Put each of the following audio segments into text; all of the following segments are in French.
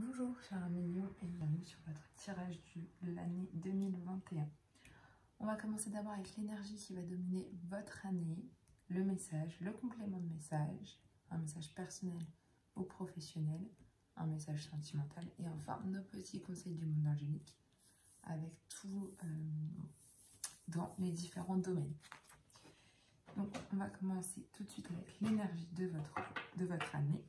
Bonjour chers mignons et bienvenue sur votre tirage de l'année 2021. On va commencer d'abord avec l'énergie qui va dominer votre année, le message, le complément de message, un message personnel ou professionnel, un message sentimental et enfin nos petits conseils du monde angélique avec tout dans les différents domaines. Donc on va commencer tout de suite avec l'énergie de votre année.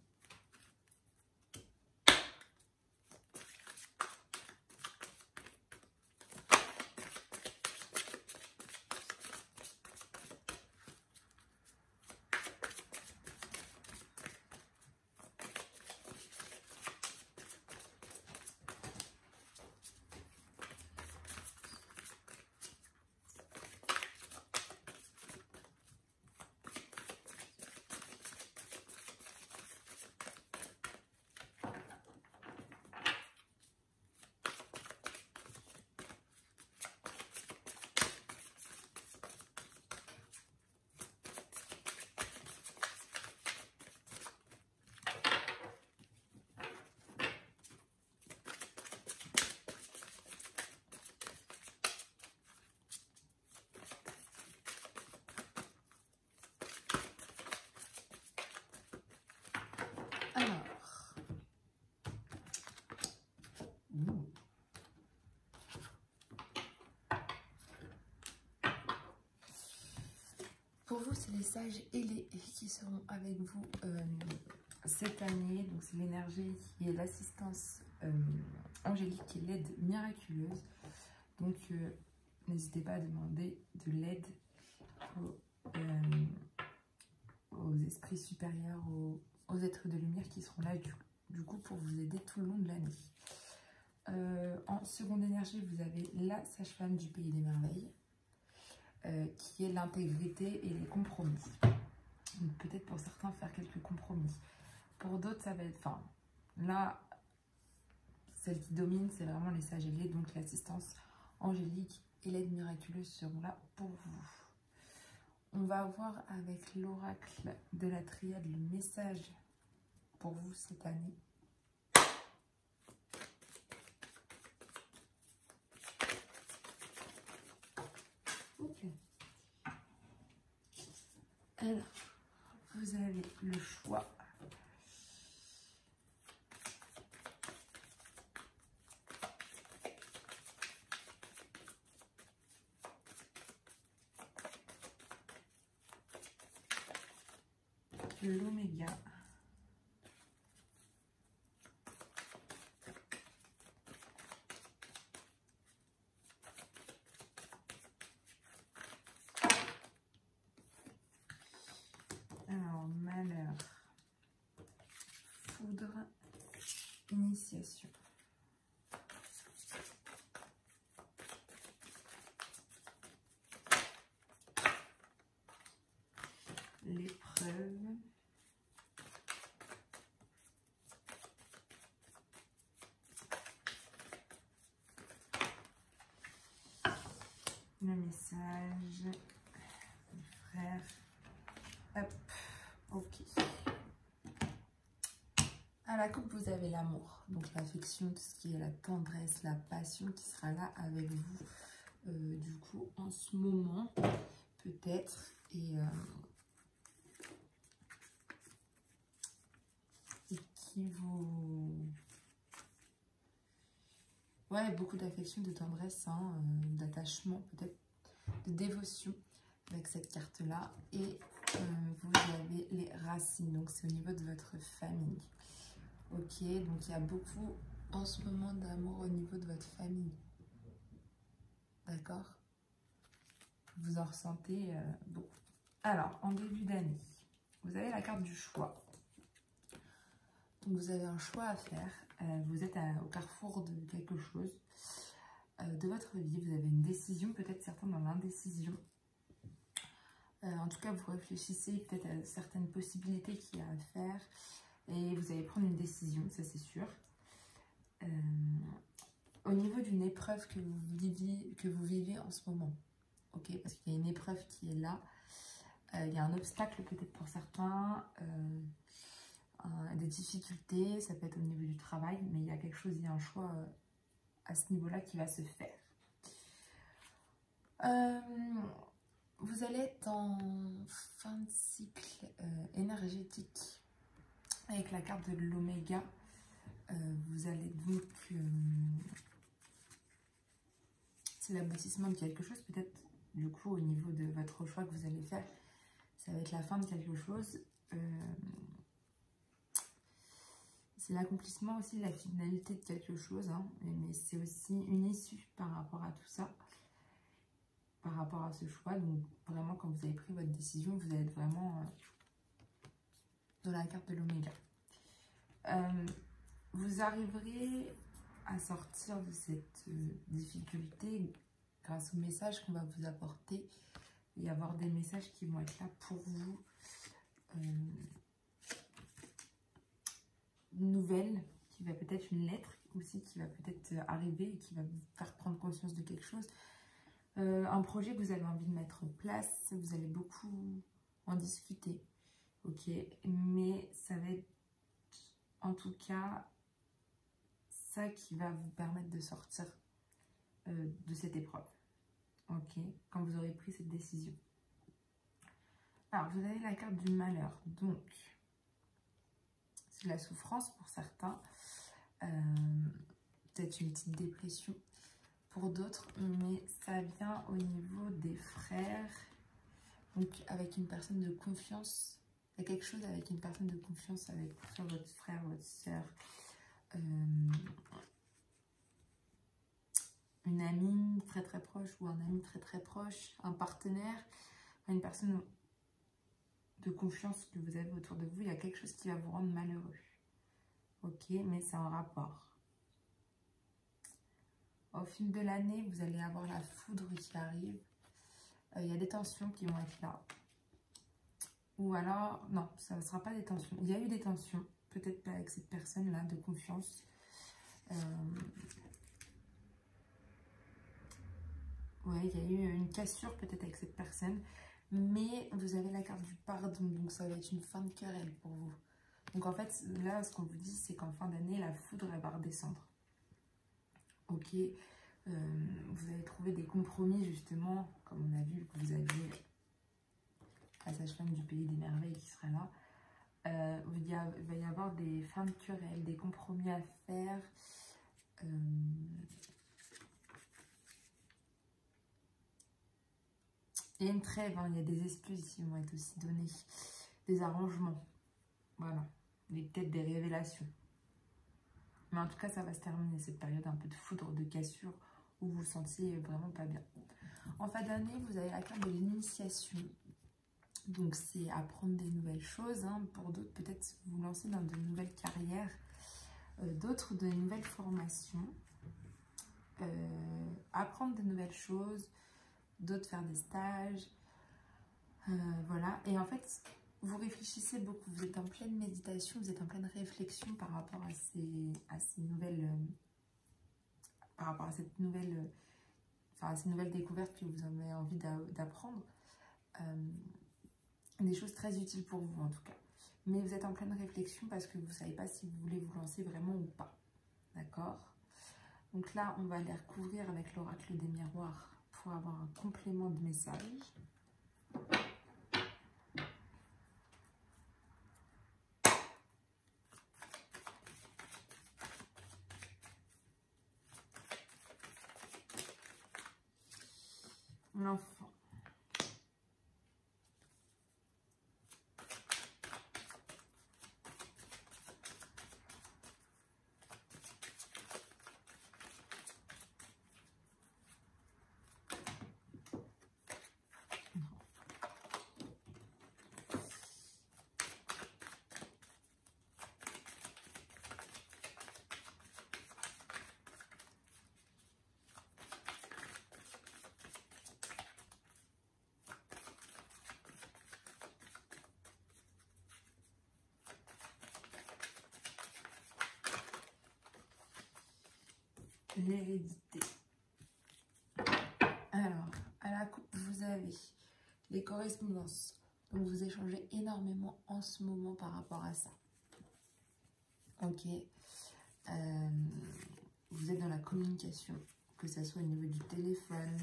Alors, pour vous, c'est les sages et les qui seront avec vous cette année. Donc, c'est l'énergie qui est l'assistance angélique et l'aide miraculeuse. Donc, n'hésitez pas à demander de l'aide aux esprits supérieurs, aux êtres de lumière qui seront là du coup pour vous aider tout le long de l'année. En seconde énergie, vous avez la sage-femme du pays des merveilles, qui est l'intégrité et les compromis. Peut-être pour certains faire quelques compromis. Pour d'autres, ça va être... Enfin, là, celle qui domine, c'est vraiment les sages ailés, donc l'assistance angélique et l'aide miraculeuse seront là pour vous. On va voir avec l'oracle de la triade le message pour vous cette année. Ok. Alors, vous avez le choix. L'oméga. Alors, malheur, foudre, initiation. L'épreuve. Le message, les frères, hop, ok. À la coupe, vous avez l'amour, donc l'affection, tout ce qui est la tendresse, la passion qui sera là avec vous, du coup, en ce moment, peut-être, et qui vous... Ouais, beaucoup d'affection, de tendresse, hein, d'attachement, peut-être, de dévotion avec cette carte-là. Et vous avez les racines, donc c'est au niveau de votre famille. Ok, donc il y a beaucoup en ce moment d'amour au niveau de votre famille. D'accord? Vous en ressentez beaucoup. Alors, en début d'année, vous avez la carte du choix. Donc vous avez un choix à faire. Vous êtes au carrefour de quelque chose de votre vie. Vous avez une décision, peut-être certains dans l'indécision. En tout cas, vous réfléchissez peut-être à certaines possibilités qu'il y a à faire. Et vous allez prendre une décision, ça c'est sûr. Au niveau d'une épreuve que vous vivez en ce moment. Ok, parce qu'il y a une épreuve qui est là. Il y a un obstacle peut-être pour certains. Des difficultés, ça peut être au niveau du travail, mais il y a quelque chose, il y a un choix à ce niveau-là qui va se faire. Vous allez être en fin de cycle énergétique avec la carte de l'Oméga. Vous allez donc... c'est l'aboutissement de quelque chose, peut-être du coup au niveau de votre choix que vous allez faire. Ça va être la fin de quelque chose. C'est l'accomplissement aussi de la finalité de quelque chose, hein, mais c'est aussi une issue par rapport à tout ça, par rapport à ce choix. Donc vraiment, quand vous avez pris votre décision, vous allez être vraiment dans la carte de l'Oméga. Vous arriverez à sortir de cette difficulté grâce au message qu'on va vous apporter. Il va y avoir des messages qui vont être là pour vous. Une nouvelle, qui va peut-être une lettre aussi, qui va peut-être arriver et qui va vous faire prendre conscience de quelque chose. Un projet que vous avez envie de mettre en place, vous allez beaucoup en discuter. Ok, mais ça va être en tout cas ça qui va vous permettre de sortir de cette épreuve. Ok, quand vous aurez pris cette décision. Alors, vous avez la carte du malheur. Donc, c'est la souffrance pour certains. Peut-être une petite dépression pour d'autres. Mais ça vient au niveau des frères. Donc, avec une personne de confiance. Il y a quelque chose avec une personne de confiance avec soit votre frère, votre soeur. Une amie très très proche ou un ami très très proche. Un partenaire. Une personne de confiance que vous avez autour de vous, il y a quelque chose qui va vous rendre malheureux. Ok, mais c'est un rapport. Au fil de l'année, vous allez avoir la foudre qui arrive. Il y a des tensions qui vont être là. Ou alors, non, ça ne sera pas des tensions. Il y a eu des tensions, peut-être pas avec cette personne-là, de confiance. Ouais, il y a eu une cassure peut-être avec cette personne. Mais vous avez la carte du pardon, donc ça va être une fin de querelle pour vous. Donc en fait, là, ce qu'on vous dit, c'est qu'en fin d'année, la foudre, elle va redescendre. Ok, vous allez trouver des compromis, justement, comme on a vu que vous aviez la sage-femme du pays des merveilles qui sera là. Il va y avoir des fins de querelle, des compromis à faire. Il y a une trêve, hein, il y a des excuses qui vont être aussi données, des arrangements, voilà, peut-être des révélations. Mais en tout cas, ça va se terminer cette période un peu de foudre, de cassure, où vous vous sentiez vraiment pas bien. En fin d'année, vous avez la carte de l'initiation. Donc, c'est apprendre des nouvelles choses. Hein. Pour d'autres, peut-être vous lancer dans de nouvelles carrières. D'autres, de nouvelles formations. Apprendre de nouvelles choses. D'autres, faire des stages. Voilà. Et en fait, vous réfléchissez beaucoup. Vous êtes en pleine méditation. Vous êtes en pleine réflexion par rapport à ces nouvelles... par rapport à cette nouvelle... à ces nouvelles découvertes que vous avez envie d'apprendre. Des choses très utiles pour vous en tout cas. Mais vous êtes en pleine réflexion parce que vous ne savez pas si vous voulez vous lancer vraiment ou pas. D'accord? Donc là, on va les recouvrir avec l'oracle des miroirs pour avoir un complément de message. L'enfant. L'hérédité. Alors, à la coupe, vous avez les correspondances. Donc, vous échangez énormément en ce moment par rapport à ça. Ok. Vous êtes dans la communication, que ce soit au niveau du téléphone,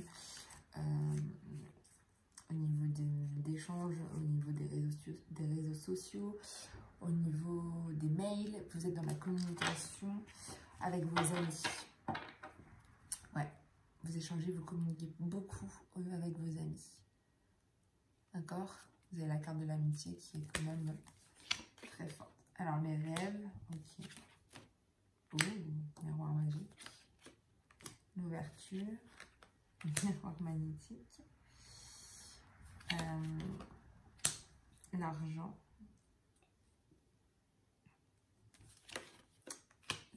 au niveau d'échanges, au niveau des réseaux sociaux, au niveau des mails. Vous êtes dans la communication avec vos amis. Ouais, vous échangez, vous communiquez beaucoup avec vos amis. D'accord? Vous avez la carte de l'amitié qui est quand même très forte. Alors, mes rêves, ok. Oh, miroir magique. L'ouverture. Miroir magnétique. L'argent.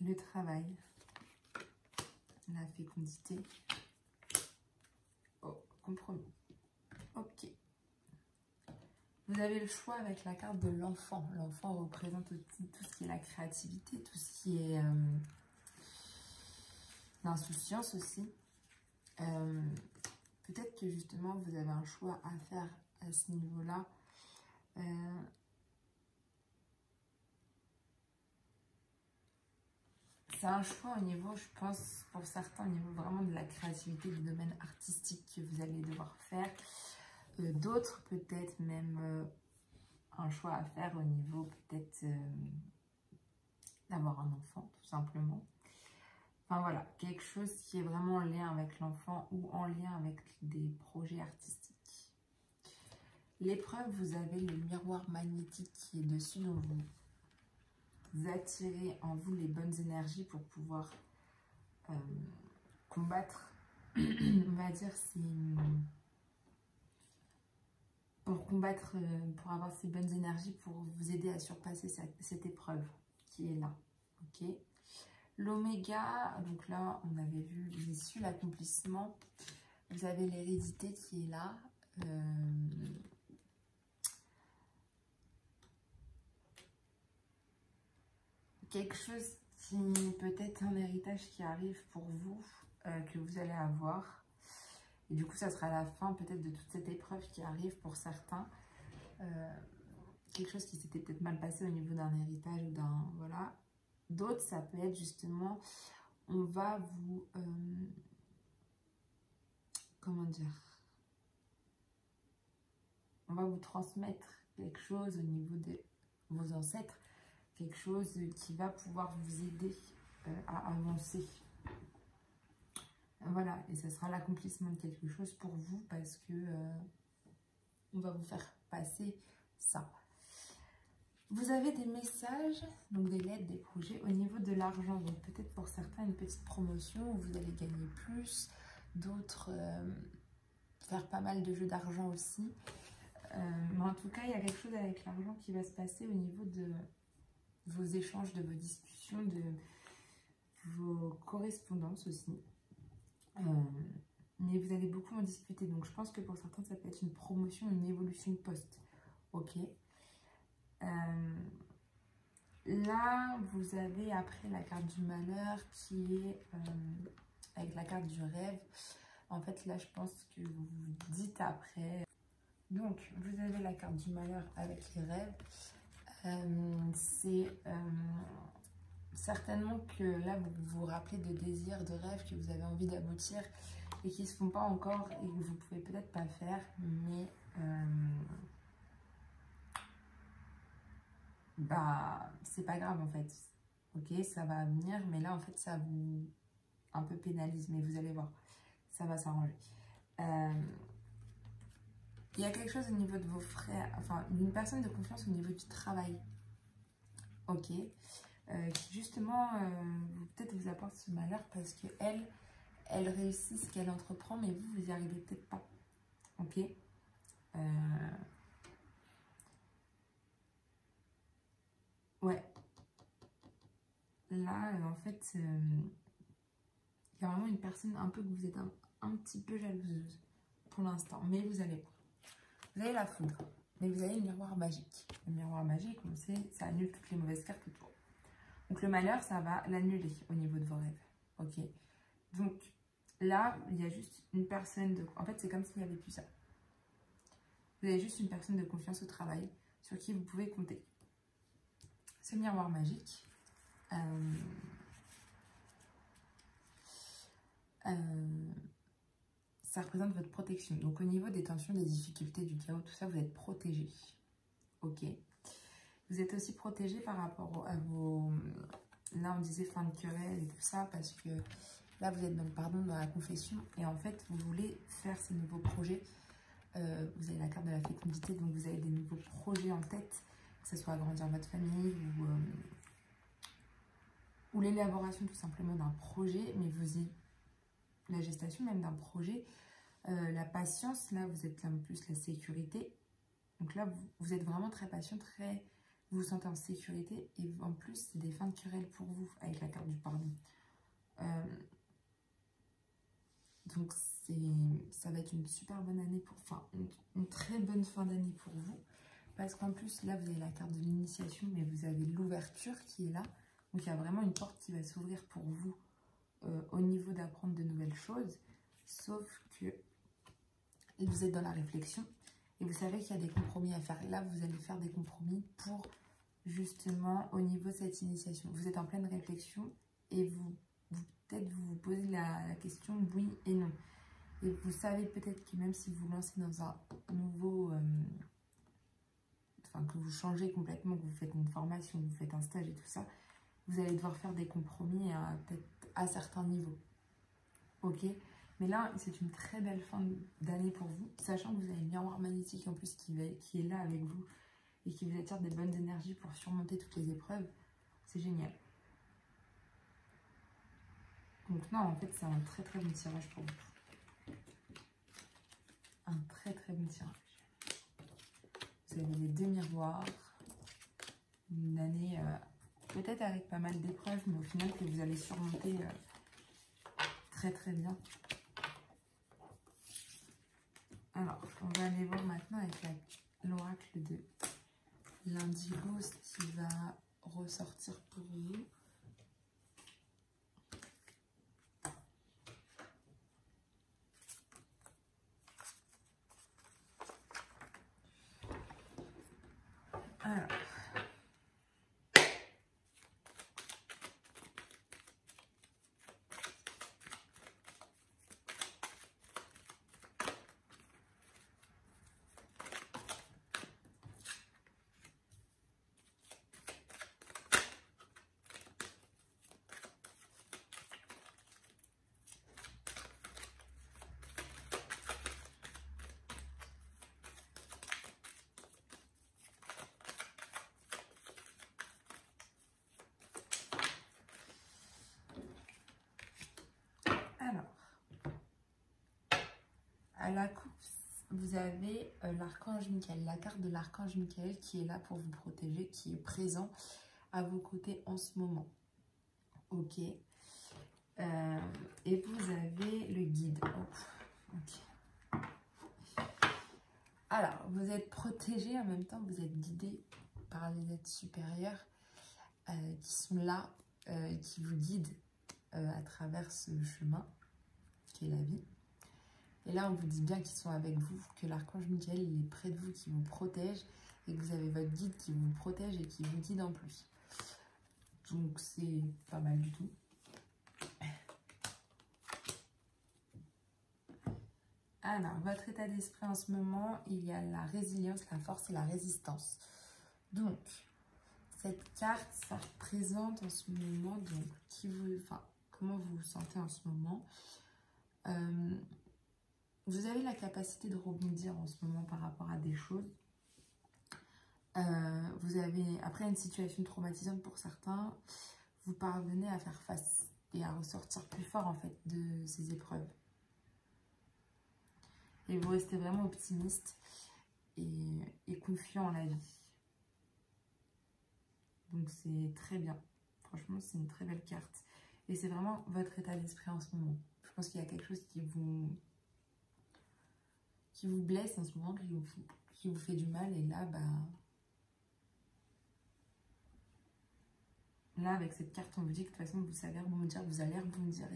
Le travail. La fécondité. Oh, compromis. Ok. Vous avez le choix avec la carte de l'enfant. L'enfant représente aussi tout ce qui est la créativité, tout ce qui est l'insouciance aussi. Peut-être que justement vous avez un choix à faire à ce niveau-là. C'est un choix au niveau, je pense, pour certains, au niveau vraiment de la créativité, du domaine artistique que vous allez devoir faire. D'autres, peut-être même un choix à faire au niveau peut-être d'avoir un enfant, tout simplement. Enfin voilà, quelque chose qui est vraiment en lien avec l'enfant ou en lien avec des projets artistiques. L'épreuve, vous avez le miroir magnétique qui est dessus, donc vous attirez en vous les bonnes énergies pour pouvoir combattre, on va dire, pour avoir ces bonnes énergies, pour vous aider à surpasser cette épreuve qui est là. Ok. L'oméga, donc là, on avait vu l'issue, l'accomplissement. Vous avez l'hérédité qui est là. Quelque chose qui peut être un héritage qui arrive pour vous, que vous allez avoir. Et du coup, ça sera la fin peut-être de toute cette épreuve qui arrive pour certains. Quelque chose qui s'était peut-être mal passé au niveau d'un héritage ou d'un... Voilà. D'autres, ça peut être justement, on va vous... comment dire? On va vous transmettre quelque chose au niveau de vos ancêtres. Quelque chose qui va pouvoir vous aider à avancer. Voilà, et ça sera l'accomplissement de quelque chose pour vous parce que on va vous faire passer ça. Vous avez des messages, donc des lettres, des projets au niveau de l'argent. Donc peut-être pour certains une petite promotion où vous allez gagner plus, d'autres faire pas mal de jeux d'argent aussi. Mais en tout cas, il y a quelque chose avec l'argent qui va se passer au niveau de vos échanges, de vos discussions, de vos correspondances aussi. Mais vous allez beaucoup en discuter. Donc je pense que pour certains, ça peut être une promotion, une évolution de poste. Ok. Là, vous avez après la carte du malheur qui est avec la carte du rêve. En fait, là, je pense que vous vous dites après. Donc, vous avez la carte du malheur avec les rêves. C'est certainement que là, vous vous rappelez de désirs, de rêves que vous avez envie d'aboutir et qui ne se font pas encore et que vous pouvez peut-être pas faire, mais bah, c'est pas grave en fait. Ok, ça va venir, mais là, en fait, ça vous un peu pénalise, mais vous allez voir, ça va s'arranger. Il y a quelque chose au niveau de vos frères, enfin, d'une personne de confiance au niveau du travail. Ok. Qui justement, peut-être vous apporte ce malheur parce qu'elle, elle réussit ce qu'elle entreprend, mais vous, vous n'y arrivez peut-être pas. Ok. Ouais. Là, en fait, il y a vraiment une personne un peu que vous êtes un petit peu jalouse pour l'instant, mais vous allez voir. Vous avez la foudre, mais vous avez le miroir magique. Le miroir magique, on sait, ça annule toutes les mauvaises cartes autour. Donc le malheur, ça va l'annuler au niveau de vos rêves. Ok. Donc là, il y a juste une personne de... En fait, c'est comme s'il n'y avait plus ça. Vous avez juste une personne de confiance au travail sur qui vous pouvez compter. Ce miroir magique, Ça représente votre protection. Donc au niveau des tensions, des difficultés, du chaos, tout ça, vous êtes protégé. Ok. Vous êtes aussi protégé par rapport à vos... Là, on disait fin de querelle et tout ça, parce que là, vous êtes dans le pardon, dans la confession. Et en fait, vous voulez faire ces nouveaux projets. Vous avez la carte de la fécondité, donc vous avez des nouveaux projets en tête, que ce soit agrandir votre famille ou l'élaboration tout simplement d'un projet, mais vous y... La gestation même d'un projet, la patience, là, vous êtes là en plus la sécurité. Donc là, vous êtes vraiment très patient, très... Vous vous sentez en sécurité et en plus, c'est des fins de querelle pour vous avec la carte du pardon. Donc, ça va être une super bonne année, enfin, une très bonne fin d'année pour vous. Parce qu'en plus, là, vous avez la carte de l'initiation, mais vous avez l'ouverture qui est là. Donc, il y a vraiment une porte qui va s'ouvrir pour vous au niveau d'apprendre de nouvelles choses. Sauf que vous êtes dans la réflexion et vous savez qu'il y a des compromis à faire. Et là, vous allez faire des compromis pour... Justement, au niveau de cette initiation, vous êtes en pleine réflexion et peut-être vous posez la question oui et non. Et vous savez peut-être que même si vous lancez dans un nouveau... Enfin, que vous changez complètement, que vous faites une formation, que vous faites un stage et tout ça, vous allez devoir faire des compromis peut-être à certains niveaux. Ok? Mais là, c'est une très belle fin d'année pour vous, sachant que vous avez un miroir magnétique en plus qui est là avec vous, et qui vous attire des bonnes énergies pour surmonter toutes les épreuves. C'est génial. Donc non, en fait, c'est un très très bon tirage pour vous. Un très très bon tirage. Vous avez les 2 miroirs. Une année peut-être avec pas mal d'épreuves, mais au final que vous allez surmonter très très bien. Alors, on va aller voir maintenant avec l'oracle de l'Indigo, ce qui va ressortir pour vous. Alors, à la coupe, vous avez l'archange Michael, la carte de l'archange Michael qui est là pour vous protéger, qui est présent à vos côtés en ce moment. Ok. Et vous avez le guide. Oh, ok. Alors, vous êtes protégé, en même temps, vous êtes guidé par les êtres supérieurs qui sont là, qui vous guident à travers ce chemin qui est la vie. Et là, on vous dit bien qu'ils sont avec vous, que l'archange Michael il est près de vous, qui vous protège, et que vous avez votre guide qui vous protège et qui vous guide en plus. Donc, c'est pas mal du tout. Alors, votre état d'esprit en ce moment, il y a la résilience, la force et la résistance. Donc, cette carte, ça représente en ce moment, donc, comment vous vous sentez en ce moment. Vous avez la capacité de rebondir en ce moment par rapport à des choses. Vous avez, après une situation traumatisante pour certains, vous parvenez à faire face et à ressortir plus fort en fait de ces épreuves. Et vous restez vraiment optimiste et confiant en la vie. Donc c'est très bien. Franchement, c'est une très belle carte. Et c'est vraiment votre état d'esprit en ce moment. Je pense qu'il y a quelque chose qui vous blesse en ce moment, qui vous fait du mal. Et là, là, avec cette carte, on vous dit que de toute façon, vous savez rebondir, vous allez rebondir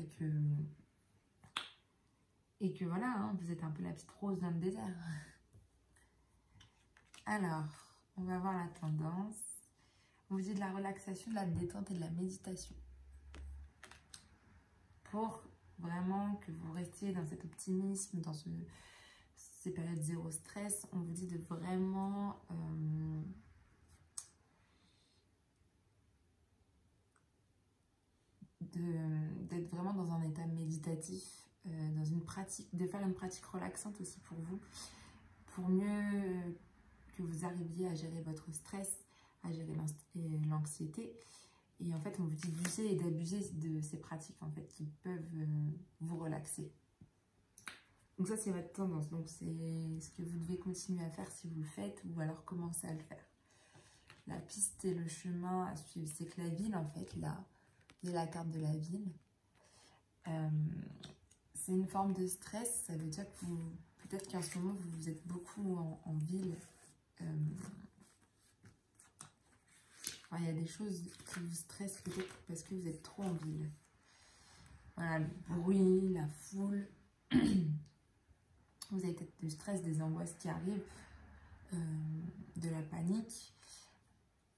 et que voilà, hein, vous êtes un peu la petite rose dans le désert. Alors, on va voir la tendance. On vous dit de la relaxation, de la détente et de la méditation. Pour vraiment que vous restiez dans cet optimisme, dans ces périodes zéro stress, on vous dit de vraiment d'être vraiment dans un état méditatif, dans une pratique, de faire une pratique relaxante aussi pour vous, pour mieux que vous arriviez à gérer votre stress, à gérer l'anxiété. Et en fait, on vous dit d'user et d'abuser de ces pratiques en fait, qui peuvent vous relaxer. Donc ça, c'est votre tendance. Donc c'est ce que vous devez continuer à faire si vous le faites ou alors commencer à le faire. La piste et le chemin à suivre, c'est que la ville, en fait, là, vous avez la carte de la ville. C'est une forme de stress. Ça veut dire que peut-être qu'en ce moment, vous êtes beaucoup en ville. Il y a des choses qui vous stressent peut-être parce que vous êtes trop en ville. Voilà, le bruit, la foule. Vous avez peut-être du stress, des angoisses qui arrivent, de la panique.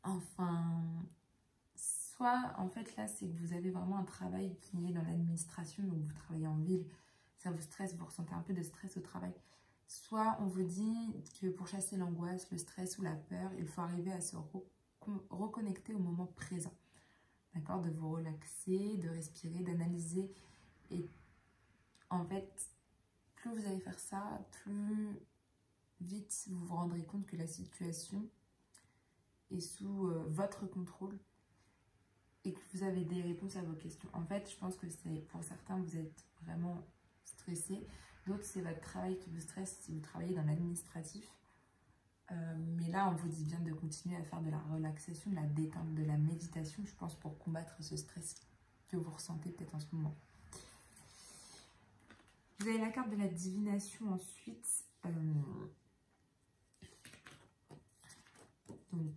Enfin, soit en fait là, c'est que vous avez vraiment un travail qui est dans l'administration, donc vous travaillez en ville, ça vous stresse, vous ressentez un peu de stress au travail. Soit on vous dit que pour chasser l'angoisse, le stress ou la peur, il faut arriver à se reconnecter au moment présent. D'accord? De vous relaxer, de respirer, d'analyser. Et en fait, plus vous allez faire ça, plus vite vous vous rendrez compte que la situation est sous votre contrôle et que vous avez des réponses à vos questions. En fait, je pense que c'est pour certains, vous êtes vraiment stressé. D'autres, c'est votre travail qui vous stresse si vous travaillez dans l'administratif. Mais là, on vous dit bien de continuer à faire de la relaxation, de la détente, de la méditation, je pense, pour combattre ce stress que vous ressentez peut-être en ce moment. Vous avez la carte de la divination ensuite. Donc,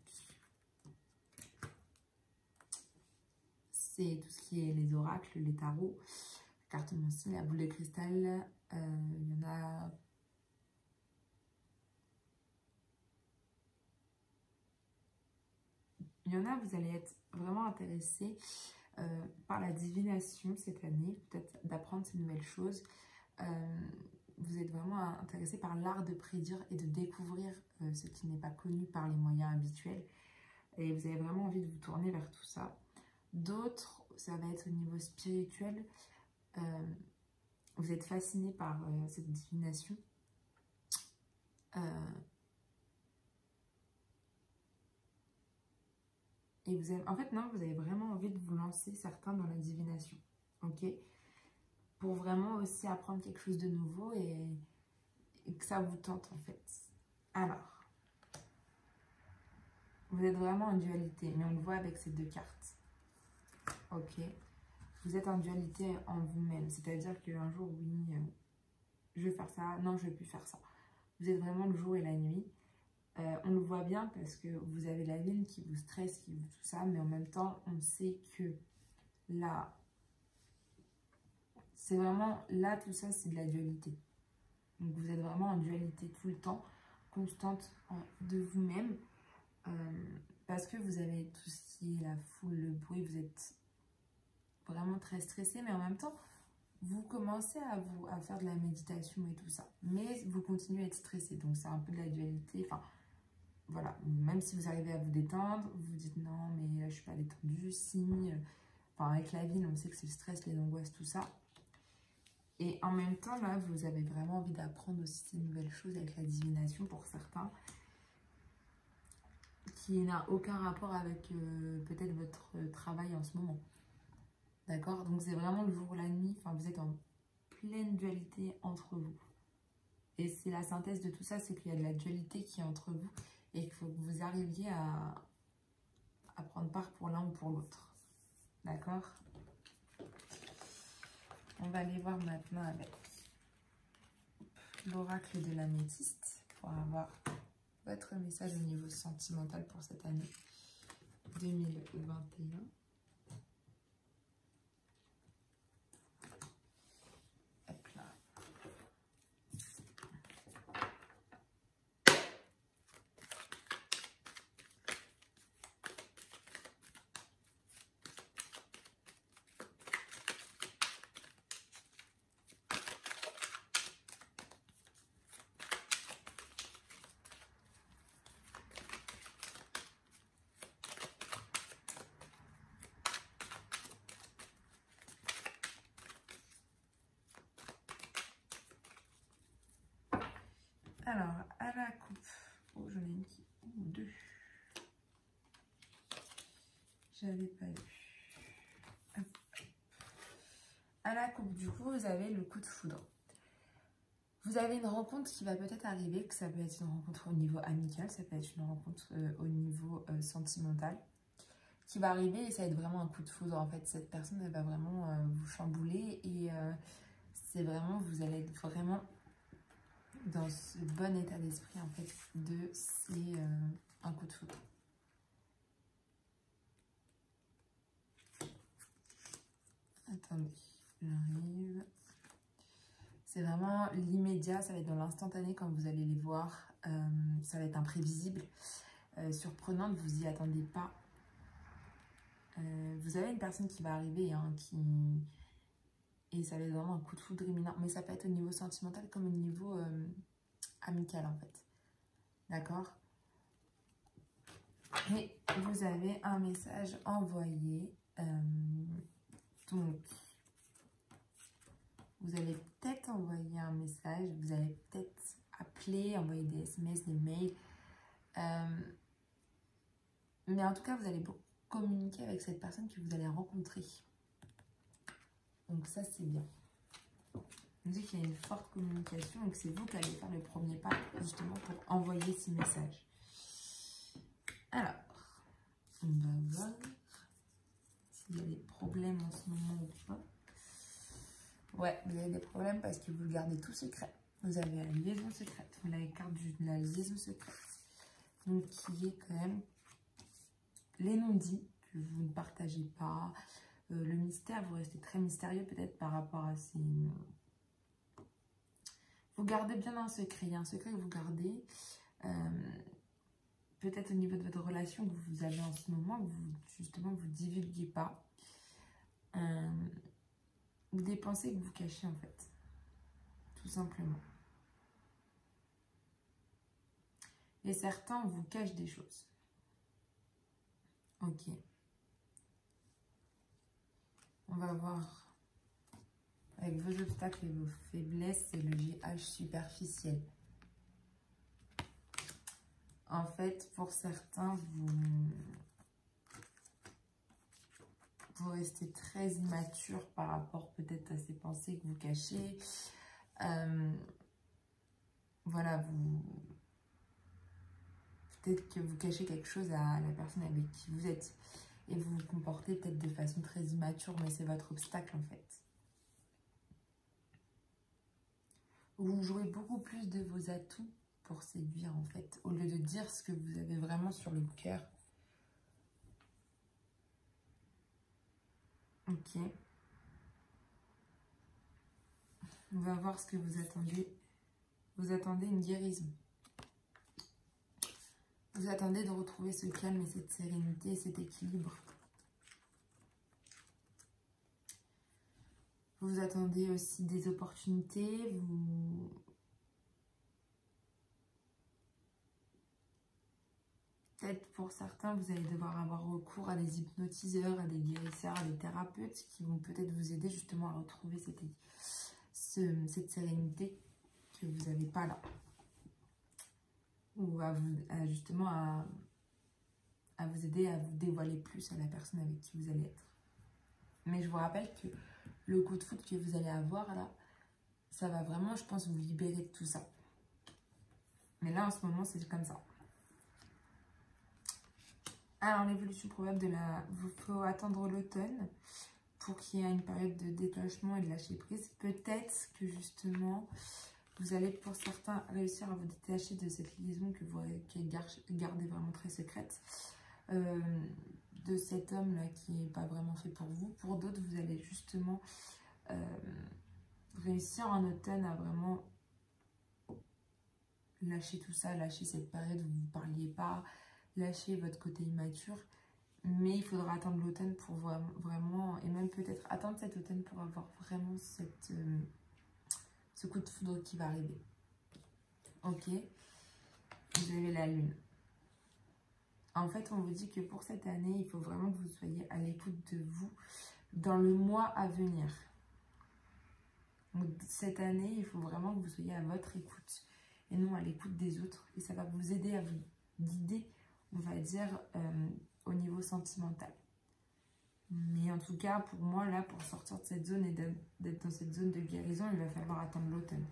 c'est tout ce qui est les oracles, les tarots, la carte monstre, la boule de cristal. Il y en a... vous allez être vraiment intéressé par la divination cette année, peut-être d'apprendre ces nouvelles choses. Vous êtes vraiment intéressé par l'art de prédire et de découvrir ce qui n'est pas connu par les moyens habituels. Et vous avez vraiment envie de vous tourner vers tout ça. D'autres, ça va être au niveau spirituel. Vous êtes fasciné par cette divination. Et vous avez, en fait, non, vous avez vraiment envie de vous lancer, certains, dans la divination. Ok? Pour vraiment aussi apprendre quelque chose de nouveau et que ça vous tente, en fait. Alors, vous êtes vraiment en dualité, mais on le voit avec ces deux cartes. Ok? Vous êtes en dualité en vous-même. C'est-à-dire qu'un jour, oui, je vais faire ça. Non, je ne vais plus faire ça. Vous êtes vraiment le jour et la nuit. On le voit bien parce que vous avez la ville qui vous stresse, qui vous tout ça, mais en même temps, on sait que là, c'est vraiment, là, tout ça, c'est de la dualité. Donc, vous êtes vraiment en dualité tout le temps, constante de vous-même, parce que vous avez tout ce qui est la foule, le bruit, vous êtes vraiment très stressé, mais en même temps, vous commencez à faire de la méditation et tout ça, mais vous continuez à être stressé, donc c'est un peu de la dualité, enfin, voilà, même si vous arrivez à vous détendre, vous dites non, mais je ne suis pas détendue, si, enfin, avec la ville, on sait que c'est le stress, les angoisses, tout ça. Et en même temps, là, vous avez vraiment envie d'apprendre aussi ces nouvelles choses avec la divination pour certains, qui n'a aucun rapport avec peut-être votre travail en ce moment. D'accord? Donc, c'est vraiment le jour ou la nuit, enfin, vous êtes en pleine dualité entre vous. Et c'est la synthèse de tout ça, c'est qu'il y a de la dualité qui est entre vous et qu'il faut que vous arriviez à prendre part pour l'un ou pour l'autre. D'accord? On va aller voir maintenant avec l'oracle de l'améthyste pour avoir votre message au niveau sentimental pour cette année 2021. Hop là. Alors, à la coupe. Oh, j'en ai une qui... deux. J'avais pas vu. Hop. À la coupe, du coup, vous avez le coup de foudre. Vous avez une rencontre qui va peut-être arriver, que ça peut être une rencontre au niveau amical, ça peut être une rencontre au niveau sentimental, qui va arriver et ça va être vraiment un coup de foudre. En fait, cette personne, elle va vraiment vous chambouler et c'est vraiment, vous allez être vraiment dans ce bon état d'esprit, en fait, de c'est un coup de foudre. Attendez, j'arrive. C'est vraiment l'immédiat, ça va être dans l'instantané quand vous allez les voir. Ça va être imprévisible, surprenant, ne vous y attendez pas. Vous avez une personne qui va arriver, hein, et ça va être vraiment un coup de foudre imminent. Mais ça peut être au niveau sentimental comme au niveau amical, en fait. D'accord? Et vous avez un message envoyé. Donc, vous allez peut-être envoyer un message, vous allez peut-être appeler, envoyer des SMS, des mails. Mais en tout cas, vous allez communiquer avec cette personne que vous allez rencontrer. Donc ça, c'est bien. On dit qu'il y a une forte communication et que c'est vous qui allez faire le premier pas justement pour envoyer ces messages. Alors, on va voir s'il y a des problèmes en ce moment ou pas. Ouais, vous avez des problèmes parce que vous gardez tout secret. Vous avez la liaison secrète, vous avez la carte de la liaison secrète. Donc, qui est quand même les non-dits que vous ne partagez pas. Le mystère, vous restez très mystérieux peut-être par rapport à ces... Vous gardez bien un secret. Il y a un secret que vous gardez. Peut-être au niveau de votre relation que vous avez en ce moment, que vous, justement, vous ne divulguez pas. Ou des pensées que vous cachez en fait. Tout simplement. Et certains vous cachent des choses. Ok. On va voir avec vos obstacles et vos faiblesses, c'est le GH superficiel. En fait, pour certains, vous restez très immature par rapport peut-être à ces pensées que vous cachez. Voilà, peut-être que vous cachez quelque chose à la personne avec qui vous êtes. Et vous vous comportez peut-être de façon très immature, mais c'est votre obstacle en fait. Vous jouez beaucoup plus de vos atouts pour séduire en fait, au lieu de dire ce que vous avez vraiment sur le cœur. Ok. On va voir ce que vous attendez. Vous attendez une guérison. Vous attendez de retrouver ce calme et cette sérénité, cet équilibre. Vous attendez aussi des opportunités. Peut-être pour certains, vous allez devoir avoir recours à des hypnotiseurs, à des guérisseurs, à des thérapeutes qui vont peut-être vous aider justement à retrouver cette sérénité que vous n'avez pas là. Ou justement à vous aider à vous dévoiler plus à la personne avec qui vous allez être. Mais je vous rappelle que le coup de foudre que vous allez avoir là, ça va vraiment, je pense, vous libérer de tout ça. Mais là, en ce moment, c'est comme ça. Alors, l'évolution probable de la... Il faut attendre l'automne pour qu'il y ait une période de détachement et de lâcher prise. Peut-être que justement, vous allez pour certains réussir à vous détacher de cette liaison que vous gardez vraiment très secrète. De cet homme-là qui n'est pas vraiment fait pour vous. Pour d'autres, vous allez justement réussir en automne à vraiment lâcher tout ça, lâcher cette période où vous ne parliez pas, lâcher votre côté immature. Mais il faudra attendre l'automne pour vraiment, et même peut-être attendre cet automne pour avoir vraiment ce coup de foudre qui va arriver. Ok, vous avez la lune. En fait, on vous dit que pour cette année, il faut vraiment que vous soyez à l'écoute de vous dans le mois à venir. Donc, cette année, il faut vraiment que vous soyez à votre écoute et non à l'écoute des autres. Et ça va vous aider à vous guider, on va dire, au niveau sentimental. Mais en tout cas, pour moi, là, pour sortir de cette zone et d'être dans cette zone de guérison, il va falloir attendre l'automne.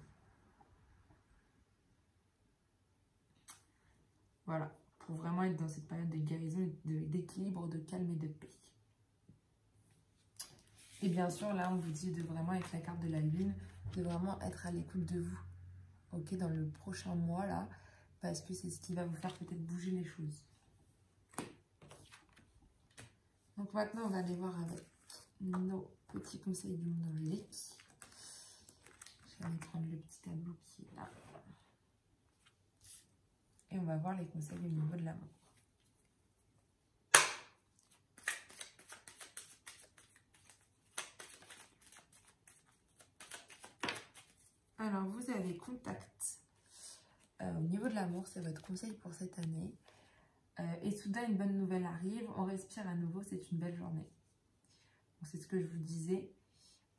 Voilà, pour vraiment être dans cette période de guérison, d'équilibre, de calme et de paix. Et bien sûr, là, on vous dit de vraiment, avec la carte de la lune, de vraiment être à l'écoute de vous. Ok, dans le prochain mois, là, parce que c'est ce qui va vous faire peut-être bouger les choses. Donc maintenant, on va aller voir avec nos petits conseils du monde angélique. Je vais aller prendre le petit tableau qui est là. Et on va voir les conseils au niveau de l'amour. Alors, vous avez contact. Au niveau de l'amour, c'est votre conseil pour cette année. Et soudain, une bonne nouvelle arrive. On respire à nouveau, c'est une belle journée. C'est ce que je vous disais.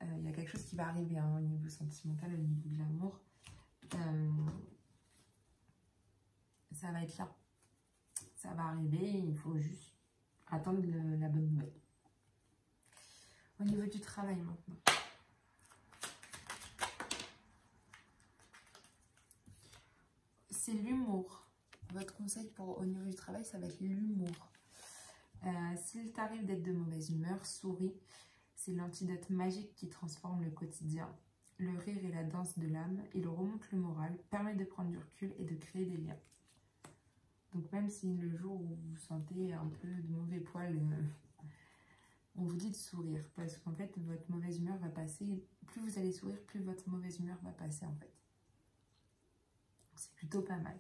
Il y a quelque chose qui va arriver hein, au niveau sentimental, au niveau de l'amour. Ça va être là. Ça va arriver, il faut juste attendre la bonne nouvelle. Au niveau du travail maintenant. C'est l'humour. Votre conseil au niveau du travail, ça va être l'humour. S'il t'arrive d'être de mauvaise humeur, souris. C'est l'antidote magique qui transforme le quotidien. Le rire et la danse de l'âme, il remonte le moral, permet de prendre du recul et de créer des liens. Donc même si le jour où vous sentez un peu de mauvais poil, on vous dit de sourire. Parce qu'en fait, votre mauvaise humeur va passer. Plus vous allez sourire, plus votre mauvaise humeur va passer en fait. C'est plutôt pas mal.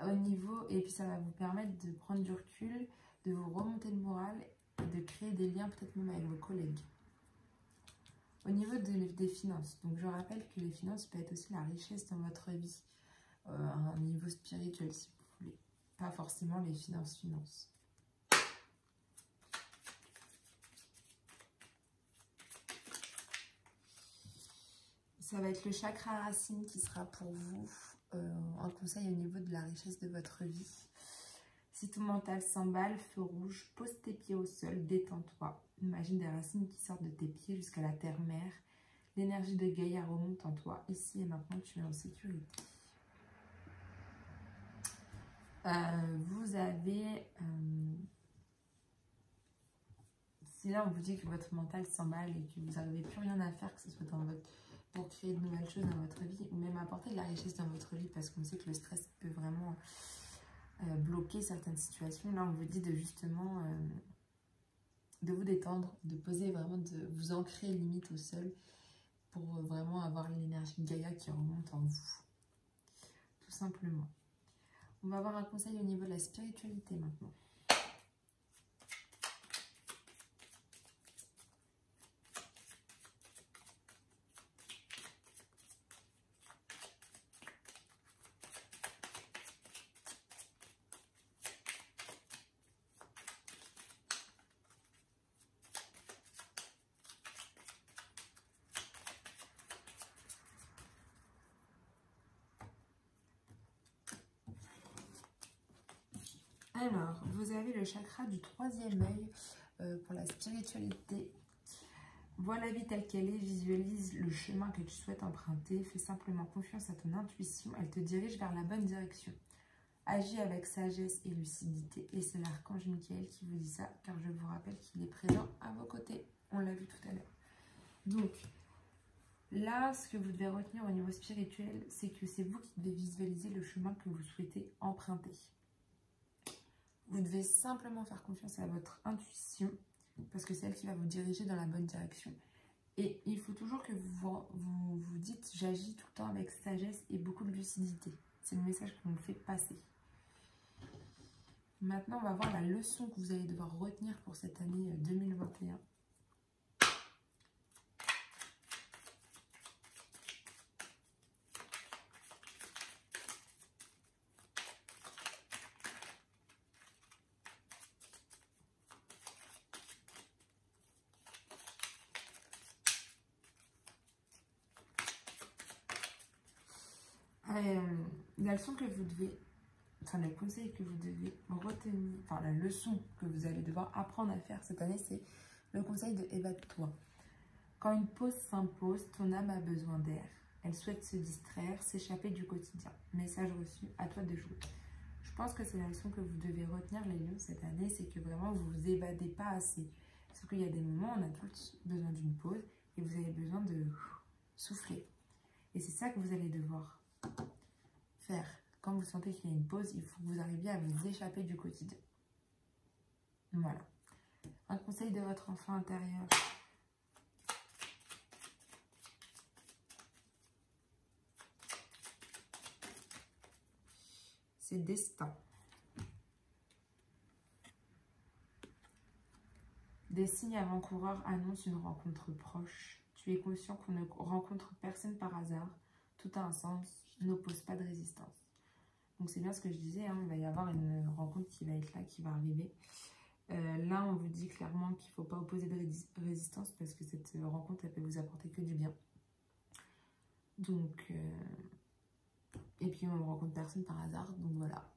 Au niveau, et puis ça va vous permettre de prendre du recul, de vous remonter le moral et de créer des liens peut-être même avec vos collègues. Au niveau des finances, donc je rappelle que les finances peuvent être aussi la richesse dans votre vie, à un niveau spirituel si vous voulez, pas forcément les finances. Ça va être le chakra racine qui sera pour vous un conseil au niveau de la richesse de votre vie. Si ton mental s'emballe, feu rouge, pose tes pieds au sol, détends-toi. Imagine des racines qui sortent de tes pieds jusqu'à la terre-mère. L'énergie de Gaïa remonte en toi. Ici et maintenant, tu es en sécurité. Vous avez... si là, on vous dit que votre mental s'emballe et que vous n'avez plus rien à faire, que ce soit dans pour créer de nouvelles choses dans votre vie, ou même apporter de la richesse dans votre vie, parce qu'on sait que le stress peut vraiment bloquer certaines situations. Là, on vous dit de justement... de vous détendre, de poser vraiment, de vous ancrer limite au sol pour vraiment avoir l'énergie de Gaïa qui remonte en vous. Tout simplement. On va avoir un conseil au niveau de la spiritualité maintenant. Alors, vous avez le chakra du troisième œil pour la spiritualité. Vois la vie telle qu'elle est, visualise le chemin que tu souhaites emprunter, fais simplement confiance à ton intuition, elle te dirige vers la bonne direction. Agis avec sagesse et lucidité, et c'est l'archange Michael qui vous dit ça, car je vous rappelle qu'il est présent à vos côtés. On l'a vu tout à l'heure. Donc, là, ce que vous devez retenir au niveau spirituel, c'est que c'est vous qui devez visualiser le chemin que vous souhaitez emprunter. Vous devez simplement faire confiance à votre intuition, parce que c'est elle qui va vous diriger dans la bonne direction. Et il faut toujours que vous dites « j'agis tout le temps avec sagesse et beaucoup de lucidité ». C'est le message qu'on vous fait passer. Maintenant, on va voir la leçon que vous allez devoir retenir pour cette année 2021. la leçon que vous devez, enfin le conseil que vous devez retenir, enfin la leçon que vous allez devoir apprendre à faire cette année, c'est le conseil de évade-toi. Quand une pause s'impose, ton âme a besoin d'air. Elle souhaite se distraire, s'échapper du quotidien. Message reçu, à toi de jouer. Je pense que c'est la leçon que vous devez retenir, les lions, cette année, c'est que vraiment vous vous évadez pas assez. Parce qu'il y a des moments, on a tous besoin d'une pause et vous avez besoin de souffler. Et c'est ça que vous allez devoir faire. Quand vous sentez qu'il y a une pause, il faut que vous arriviez à vous échapper du quotidien. Voilà. Un conseil de votre enfant intérieur. C'est destin. Des signes avant-coureurs annoncent une rencontre proche. Tu es conscient qu'on ne rencontre personne par hasard. Tout a un sens, n'oppose pas de résistance. Donc c'est bien ce que je disais, hein, il va y avoir une rencontre qui va être là, qui va arriver. Là, on vous dit clairement qu'il ne faut pas opposer de résistance parce que cette rencontre, elle peut vous apporter que du bien. Donc, et puis on ne rencontre personne par hasard, donc voilà.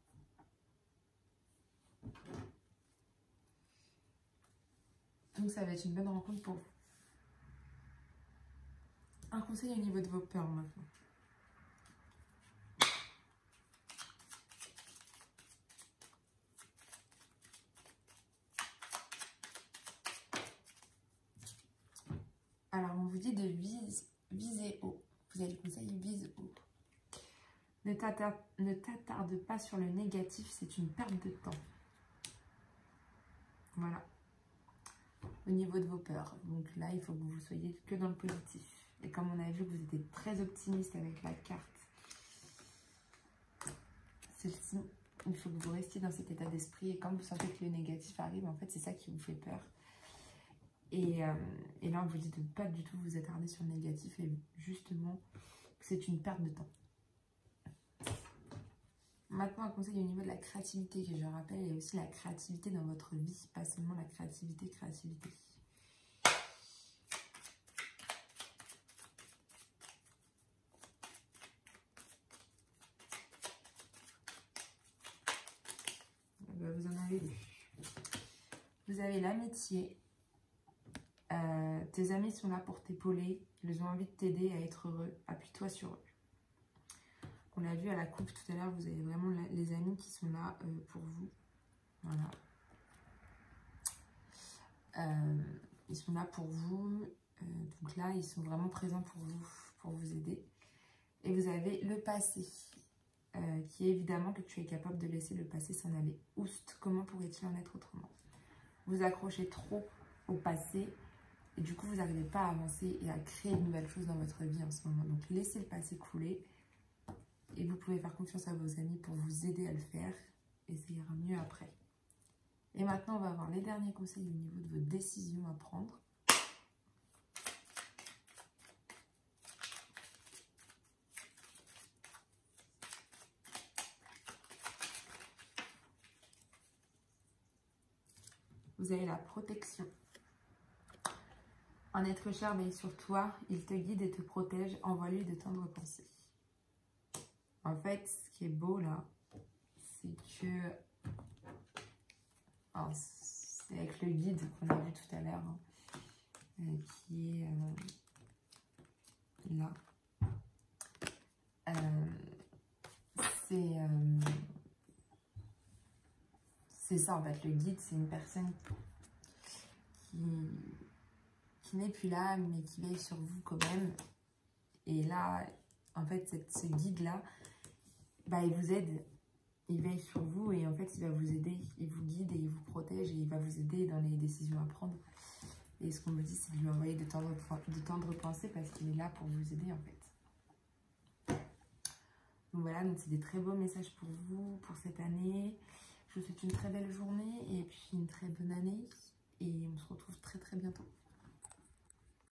Donc ça va être une bonne rencontre pour vous. Un conseil au niveau de vos peurs maintenant. Alors on vous dit de viser haut. Vous avez le conseil, vise haut. Ne t'attarde pas sur le négatif, c'est une perte de temps. Voilà. Au niveau de vos peurs. Donc là, il faut que vous soyez que dans le positif. Et comme on a vu que vous étiez très optimiste avec la carte, celle-ci, il faut que vous restiez dans cet état d'esprit. Et quand vous sentez que le négatif arrive, en fait, c'est ça qui vous fait peur. Et là, on vous dit de ne pas du tout vous attarder sur le négatif et justement que c'est une perte de temps. Maintenant, un conseil au niveau de la créativité, que je rappelle, il y a aussi la créativité dans votre vie, pas seulement la créativité. Vous en avez deux. Vous avez l'amitié. Tes amis sont là pour t'épauler. Ils ont envie de t'aider à être heureux. Appuie-toi sur eux. On l'a vu à la coupe tout à l'heure, vous avez vraiment les amis qui sont là pour vous. Voilà. Ils sont là pour vous. Donc là, ils sont vraiment présents pour vous aider. Et vous avez le passé, qui est évidemment que tu es capable de laisser le passé s'en aller. Oust, comment pourrait-il en être autrement? Vous accrochez trop au passé et du coup, vous n'arrivez pas à avancer et à créer de nouvelles choses dans votre vie en ce moment. Donc, laissez le passé couler. Et vous pouvez faire confiance à vos amis pour vous aider à le faire. Et ça ira mieux après. Et maintenant, on va voir les derniers conseils au niveau de vos décisions à prendre. Vous avez la protection. Un être cher veille sur toi. Il te guide et te protège. Envoie-lui de tendres pensées. En fait, ce qui est beau là, c'est que... c'est avec le guide qu'on a vu tout à l'heure, hein, qui est là. C'est ça en fait, le guide, c'est une personne qui n'est plus là, mais qui veille sur vous quand même. Et là, en fait, ce guide-là, bah, il vous aide. Il veille sur vous et en fait, il va vous aider. Il vous guide et il vous protège et il va vous aider dans les décisions à prendre. Et ce qu'on me dit, c'est de lui envoyer de tendres pensées parce qu'il est là pour vous aider en fait. Donc voilà, donc c'est des très beaux messages pour vous, pour cette année. Je vous souhaite une très belle journée et puis une très bonne année.